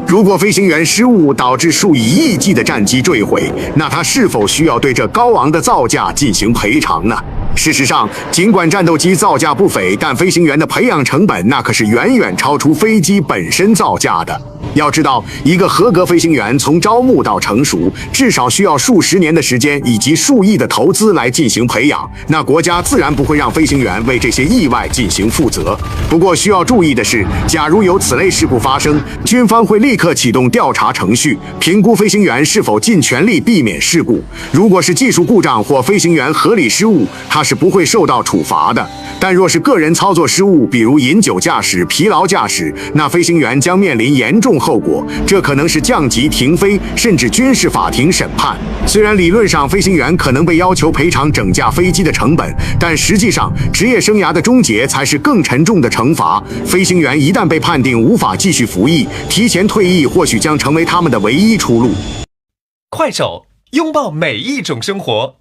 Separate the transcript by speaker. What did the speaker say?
Speaker 1: 如果飞行员失误导致数以亿计的战机坠毁，那他是否需要对这高昂的造价进行赔偿呢？事实上，尽管战斗机造价不菲，但飞行员的培养成本那可是远远超出飞机本身造价的。要知道，一个合格飞行员从招募到成熟，至少需要数十年的时间以及数亿的投资来进行培养。那国家自然不会让飞行员为这些意外进行负责。不过需要注意的是，假如有此类事故发生，军方会立刻启动调查程序，评估飞行员是否尽全力避免事故。如果是技术故障或飞行员合理失误，他是不会受到处罚的。但若是个人操作失误，比如饮酒驾驶、疲劳驾驶，那飞行员将面临严重后果，这可能是降级、停飞，甚至军事法庭审判。虽然理论上飞行员可能被要求赔偿整架飞机的成本，但实际上职业生涯的终结才是更沉重的惩罚。飞行员一旦被判定无法继续服役，提前退役或许将成为他们的唯一出路。
Speaker 2: 快手，拥抱每一种生活。